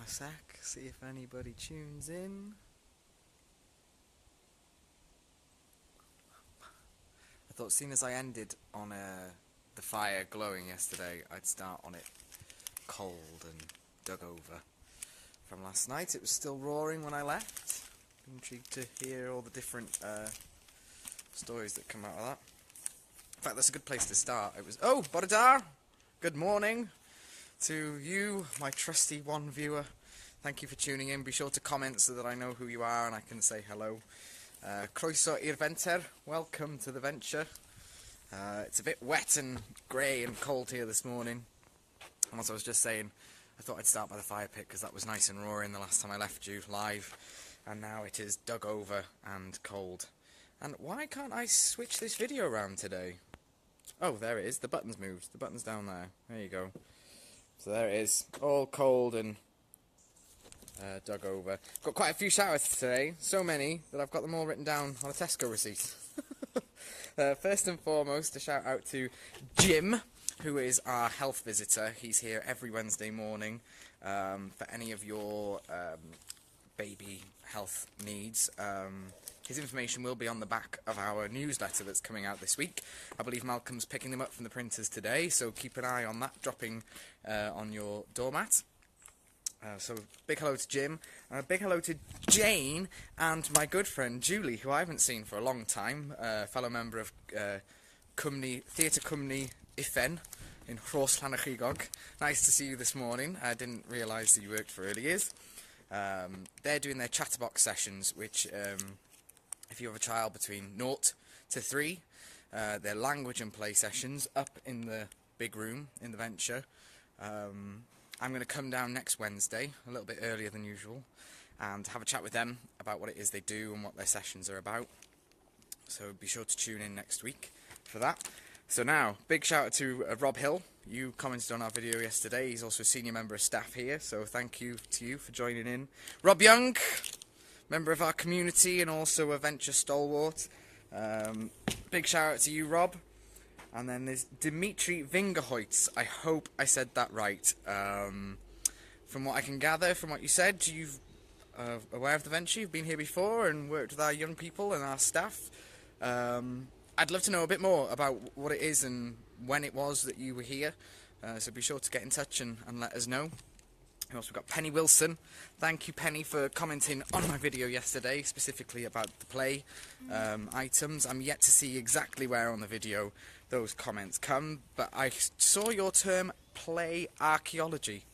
a sec, see if anybody tunes in. I thought, seeing as I ended on the fire glowing yesterday, I'd start on it cold and dug over. From last night, it was still roaring when I left. Intrigued to hear all the different stories that come out of that. In fact, that's a good place to start. It was, oh, Borodar! Good morning to you, my trusty one viewer. Thank you for tuning in. Be sure to comment so that I know who you are and I can say hello. Croeso i'r Venter, welcome to the venture. It's a bit wet and grey and cold here this morning. And as I was just saying, I thought I'd start by the fire pit because that was nice and roaring the last time I left you live. And now it is dug over and cold. And why can't I switch this video around today? Oh, there it is. The button's moved. The button's down there. There you go. So there it is. All cold and dug over. Got quite a few shout-outs today. So many that I've got them all written down on a Tesco receipt. First and foremost, a shout-out to Jim, who is our health visitor. He's here every Wednesday morning for any of your baby health needs. His information will be on the back of our newsletter that's coming out this week. I believe Malcolm's picking them up from the printers today, so keep an eye on that dropping on your doormat. So big hello to Jim, and a big hello to Jane and my good friend Julie, who I haven't seen for a long time, fellow member of Theatr Cwmni Iffen in Rhos-Llanachigog. Nice to see you this morning. I didn't realise that you worked for early years. They're doing their Chatterbox sessions, which if you have a child between 0 to 3, their language and play sessions up in the big room in the venture. I'm going to come down next Wednesday, a little bit earlier than usual, and have a chat with them about what it is they do and what their sessions are about. So be sure to tune in next week for that. So now, big shout out to Rob Hill. You commented on our video yesterday. He's also a senior member of staff here, so thank you to you for joining in. Rob Young, member of our community and also a venture stalwart. Big shout out to you, Rob. And then there's Dimitri Vingerhoitz. I hope I said that right. From what I can gather, from what you said, you're aware of the venture. You've been here before and worked with our young people and our staff. I'd love to know a bit more about what it is and when it was that you were here. So be sure to get in touch and let us know. We also got Penny Wilson. Thank you, Penny, for commenting on my video yesterday, specifically about the play items. I'm yet to see exactly where on the video those comments come, but I saw your term play archaeology.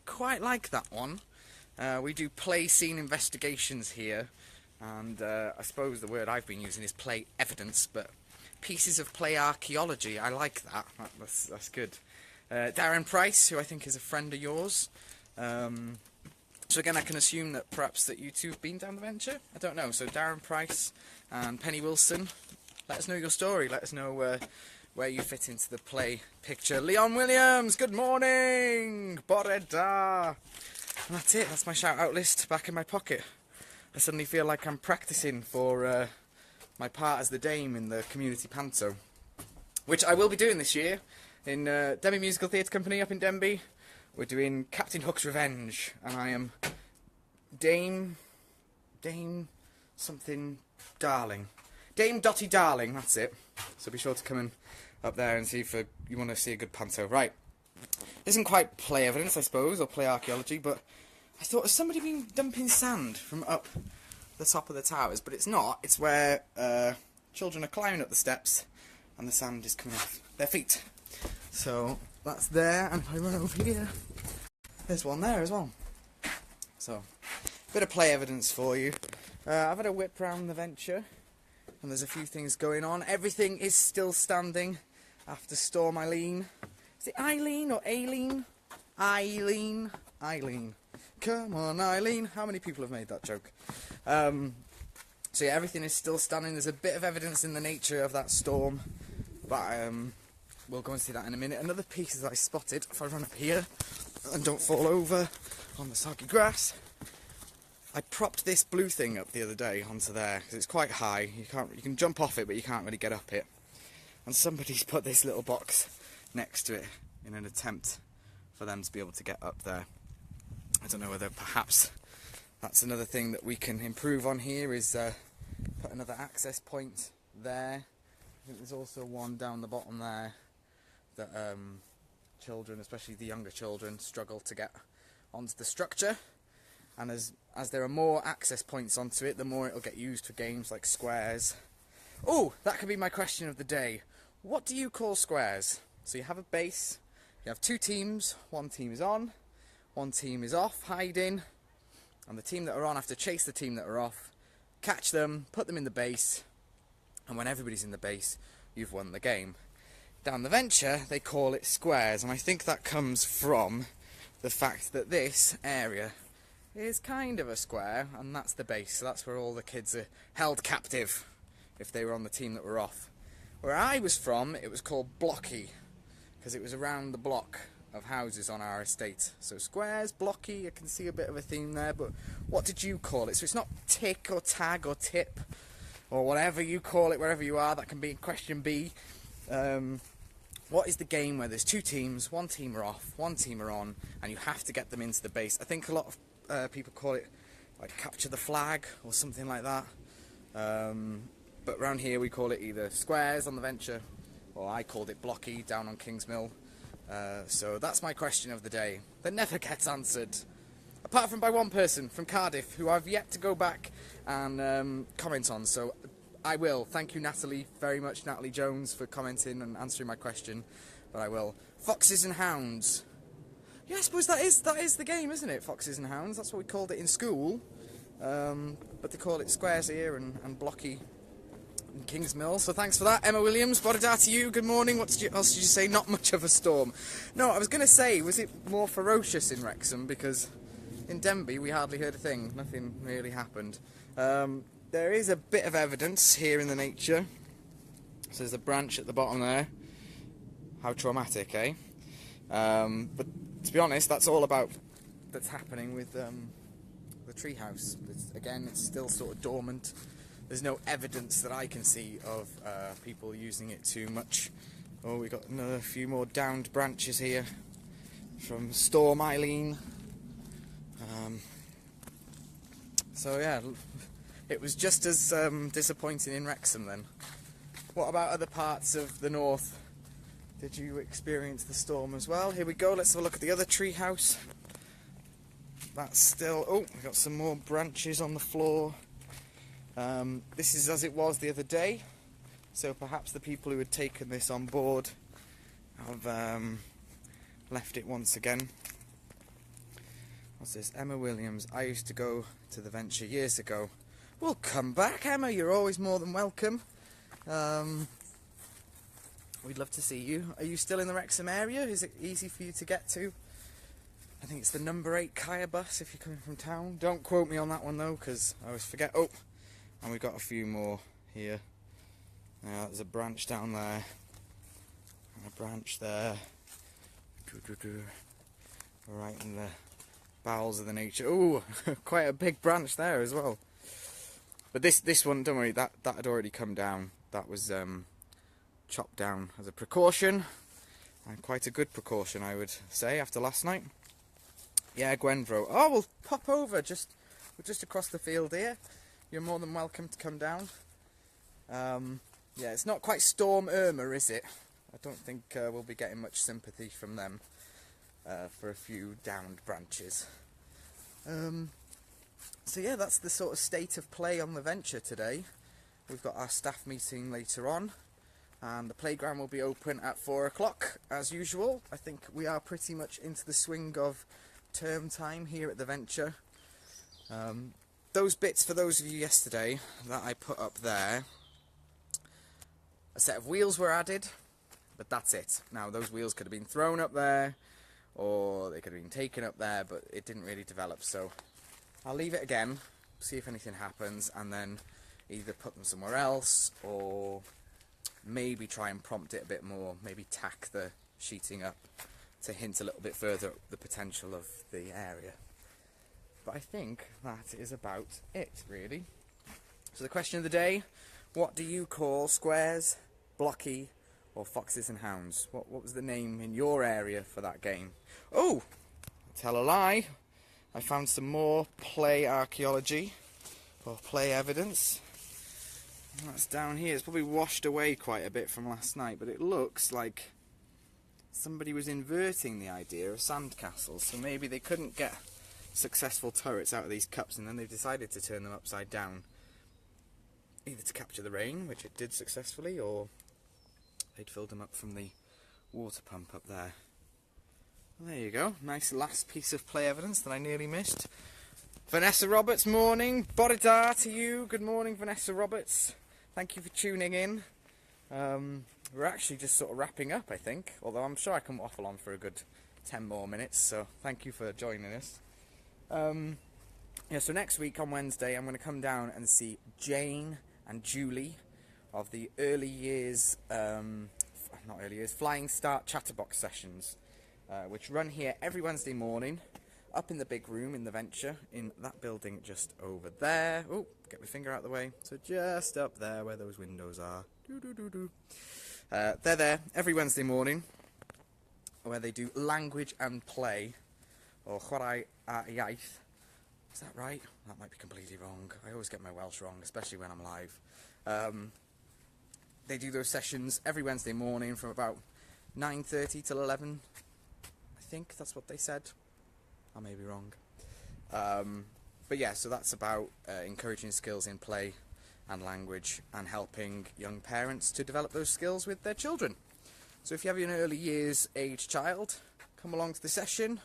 Quite like that one. We do play scene investigations here, and I suppose the word I've been using is play evidence, but pieces of play archaeology, I like that. That's good. Darren Price, who I think is a friend of yours. So again, I can assume that perhaps that you two have been down the venture. I don't know. So Darren Price and Penny Wilson, let us know your story. Let us know where you fit into the play picture. Leon Williams, good morning. Borodar. And that's it. That's my shout-out list back in my pocket. I suddenly feel like I'm practicing for my part as the dame in the community panto, which I will be doing this year in Denby Musical Theatre Company up in Denby. We're doing Captain Hook's Revenge, and I am Dame something Darling. Dame Dottie Darling, that's it. So be sure to come in up there and see if you want to see a good panto. Right. Isn't quite play evidence, I suppose, or play archaeology, but I thought, has somebody been dumping sand from up the top of the towers? But it's not. It's where children are climbing up the steps, and the sand is coming off their feet. So that's there, and if I run over here, there's one there as well. So, bit of play evidence for you. I've had a whip round the venture, and there's a few things going on. Everything is still standing after Storm Aileen. Is it Aileen or Aileen? Aileen. Aileen. Come on, Aileen. How many people have made that joke? So yeah, everything is still standing. There's a bit of evidence in the nature of that storm, but we'll go and see that in a minute. Another piece that I spotted, if I run up here and don't fall over on the soggy grass, I propped this blue thing up the other day onto there because it's quite high. You can jump off it, but you can't really get up it. And somebody's put this little box next to it in an attempt for them to be able to get up there. I don't know whether perhaps that's another thing that we can improve on here, is put another access point there. I think there's also one down the bottom there that children, especially the younger children, struggle to get onto the structure. And as there are more access points onto it, the more it'll get used for games like squares. Oh, that could be my question of the day. What do you call squares? So you have a base, you have two teams, one team is on, one team is off, hiding, and the team that are on have to chase the team that are off, catch them, put them in the base, and when everybody's in the base, you've won the game. Down the venture, they call it squares, and I think that comes from the fact that this area is kind of a square, and that's the base, so that's where all the kids are held captive if they were on the team that were off. Where I was from, it was called blocky, because it was around the block of houses on our estate. So squares, blocky, I can see a bit of a theme there, but what did you call it? So it's not tick or tag or tip, or whatever you call it wherever you are. That can be question B. What is the game where there's two teams, one team are off, one team are on, and you have to get them into the base? I think a lot of people call it like capture the flag or something like that. But around here we call it either squares on the venture, or I called it blocky down on Kingsmill. So that's my question of the day that never gets answered, apart from by one person from Cardiff who I've yet to go back and comment on. So I will. Thank you, Natalie, very much, Natalie Jones, for commenting and answering my question. But I will. Foxes and hounds. Yeah, I suppose that is the game, isn't it? Foxes and hounds. That's what we called it in school. But they call it squares here and blocky in Kingsmill. So thanks for that, Emma Williams. Bodada to you. Good morning. What else did you say? Not much of a storm. No, I was going to say, was it more ferocious in Wrexham? Because in Denby we hardly heard a thing. Nothing really happened. There is a bit of evidence here in the nature. So there's a branch at the bottom there. How traumatic, eh? But to be honest, that's all that's happening with the treehouse. Again, it's still sort of dormant. There's no evidence that I can see of people using it too much. Oh, we've got another few more downed branches here from Storm Aileen. So yeah, it was just as disappointing in Wrexham then. What about other parts of the north? Did you experience the storm as well? Here we go, let's have a look at the other treehouse. That's still... oh, we've got some more branches on the floor. This is as it was the other day, so perhaps the people who had taken this on board have left it once again. What's this? Emma Williams. I used to go to the venture years ago. Well, come back, Emma. You're always more than welcome. We'd love to see you. Are you still in the Wrexham area? Is it easy for you to get to? I think it's the number 8 Kaya bus if you're coming from town. Don't quote me on that one though, because I always forget. Oh, and we've got a few more here. There's a branch down there, and a branch there. Right in the bowels of the nature. Oh, quite a big branch there as well. But this one, don't worry, that had already come down. That was chopped down as a precaution, and quite a good precaution, I would say, after last night. Yeah, Gwenvro. Oh, we'll pop over. We're just across the field here. You're more than welcome to come down. Yeah, it's not quite Storm Irma, is it? I don't think we'll be getting much sympathy from them for a few downed branches. So yeah, that's the sort of state of play on the venture today. We've got our staff meeting later on, and the playground will be open at 4 o'clock as usual. I think we are pretty much into the swing of term time here at the venture. Those bits, for those of you yesterday, that I put up there, a set of wheels were added, but that's it. Now, those wheels could have been thrown up there, or they could have been taken up there, but it didn't really develop, so I'll leave it again, see if anything happens, and then either put them somewhere else, or maybe try and prompt it a bit more, maybe tack the sheeting up to hint a little bit further at the potential of the area. But I think that is about it, really. So the question of the day, what do you call squares, blocky, or foxes and hounds? What was the name in your area for that game? Oh, tell a lie. I found some more play archaeology, or play evidence. And that's down here. It's probably washed away quite a bit from last night, but it looks like somebody was inverting the idea of sandcastles, so maybe they couldn't get successful turrets out of these cups, and then they decided to turn them upside down, either to capture the rain, which it did successfully, or they'd filled them up from the water pump up there. Well, there you go, nice last piece of play evidence that I nearly missed. Vanessa Roberts, morning. Borada to you. Good morning, Vanessa Roberts. Thank you for tuning in. We're actually just sort of wrapping up, I think, although I'm sure I can waffle on for a good 10 more minutes, so thank you for joining us. Yeah, so next week on Wednesday I'm going to come down and see Jane and Julie of the early years, not early years, Flying Start Chatterbox sessions, which run here every Wednesday morning, up in the big room in the Venture, in that building just over there. Oh, get my finger out of the way. So just up there where those windows are. They're there every Wednesday morning, where they do language and play, or chwarae a iaith. Is that right? That might be completely wrong. I always get my Welsh wrong, especially when I'm live. They do those sessions every Wednesday morning from about 9:30 till 11. I think that's what they said. I may be wrong. But yeah, so that's about encouraging skills in play and language, and helping young parents to develop those skills with their children. So if you have an early years age child, come along to the session.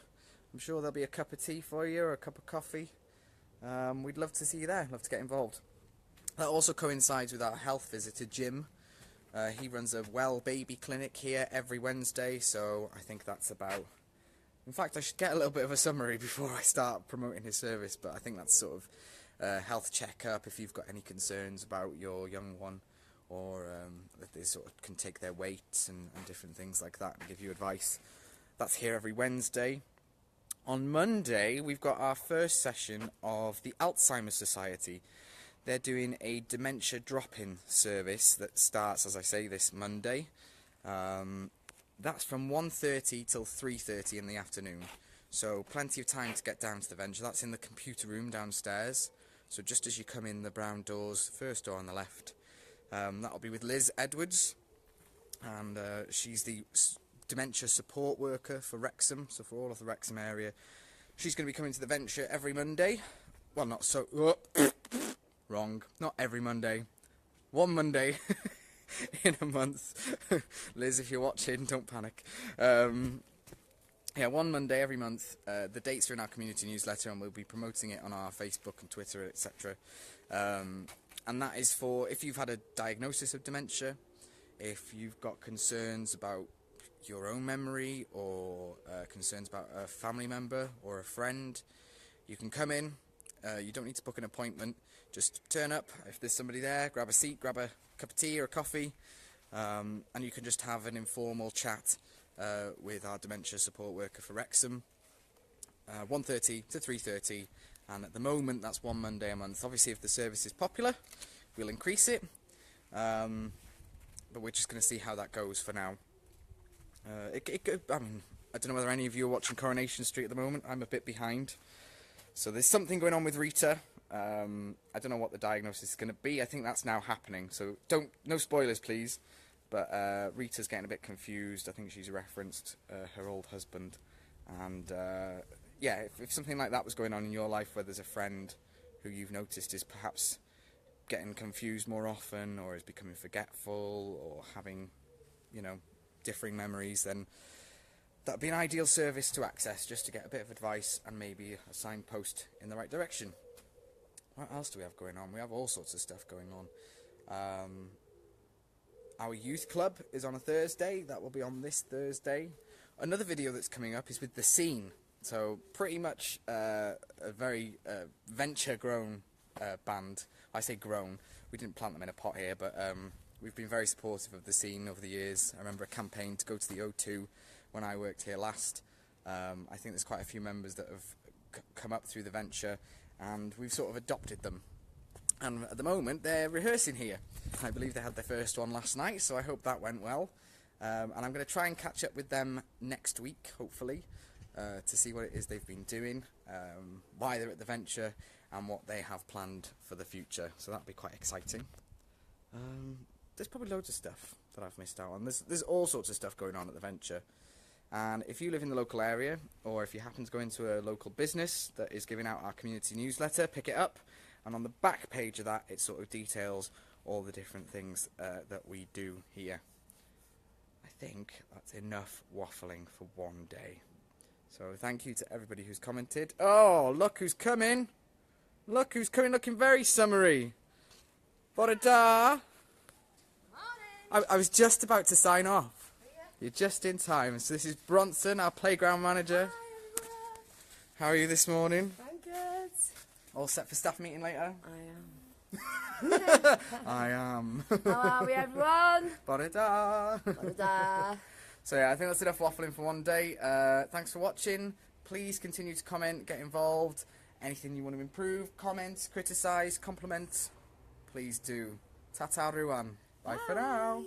I'm sure there'll be a cup of tea for you, or a cup of coffee. We'd love to see you there, love to get involved. That also coincides with our health visitor, Jim. He runs a well baby clinic here every Wednesday, so I think that's about... In fact, I should get a little bit of a summary before I start promoting his service, but I think that's sort of health checkup if you've got any concerns about your young one, or that they sort of can take their weights and different things like that and give you advice. That's here every Wednesday. On Monday, we've got our first session of the Alzheimer's Society. They're doing a dementia drop-in service that starts, as I say, this Monday. That's from 1:30 till 3:30 in the afternoon. So plenty of time to get down to the Venture. That's in the computer room downstairs. So just as you come in the brown doors, first door on the left. That'll be with Liz Edwards. And she's the dementia support worker for Wrexham, so for all of the Wrexham area. She's going to be coming to the Venture every Monday. Well, not so... wrong. Not every Monday. One Monday in a month. Liz, if you're watching, don't panic. Yeah, one Monday every month. The dates are in our community newsletter, and we'll be promoting it on our Facebook and Twitter, etc. And that is for if you've had a diagnosis of dementia, if you've got concerns about your own memory, or concerns about a family member or a friend, you can come in. You don't need to book an appointment. Just turn up. If there's somebody there, grab a seat, grab a cup of tea or a coffee, and you can just have an informal chat with our dementia support worker for Wrexham. 1:30 to 3:30, and at the moment that's one Monday a month. Obviously, if the service is popular, we'll increase it, but we're just going to see how that goes for now. I mean, I don't know whether any of you are watching Coronation Street at the moment. I'm a bit behind. So there's something going on with Rita. I don't know what the diagnosis is going to be. I think that's now happening. So no spoilers, please. But Rita's getting a bit confused. I think she's referenced her old husband. And yeah, if something like that was going on in your life, where there's a friend who you've noticed is perhaps getting confused more often, or is becoming forgetful, or having, differing memories, then that'd be an ideal service to access, just to get a bit of advice and maybe a signpost in the right direction. What else do we have going on? We have all sorts of stuff going on. Our youth club is on a Thursday. That will be on this Thursday. Another video that's coming up is with The Scene. So pretty much a very venture-grown band. I say grown. We didn't plant them in a pot here, but we've been very supportive of The Scene over the years. I remember a campaign to go to the O2 when I worked here last. I think there's quite a few members that have come up through the Venture, and we've sort of adopted them. And at the moment, they're rehearsing here. I believe they had their first one last night, so I hope that went well. And I'm going to try and catch up with them next week, hopefully. to see what it is they've been doing, why they're at the venture, and what they have planned for the future. So that'll be quite exciting. There's probably loads of stuff that I've missed out on. There's all sorts of stuff going on at the venture. And if you live in the local area, or if you happen to go into a local business that is giving out our community newsletter, pick it up. And on the back page of that, it sort of details all the different things that we do here. I think that's enough waffling for one day. So thank you to everybody who's commented. Oh, look who's coming. Look who's coming, looking very summery. Bore-da. I was just about to sign off. You're just in time. So this is Bronson, our playground manager. Hi, everyone. How are you this morning? I'm good. All set for staff meeting later? I am. I am. How are we, everyone? Bore-da. Bore-da. So yeah, I think that's enough waffling for one day. Thanks for watching. Please continue to comment, get involved. Anything you want to improve, comment, criticise, compliment, please do. Ta-ta, everyone. Bye for now.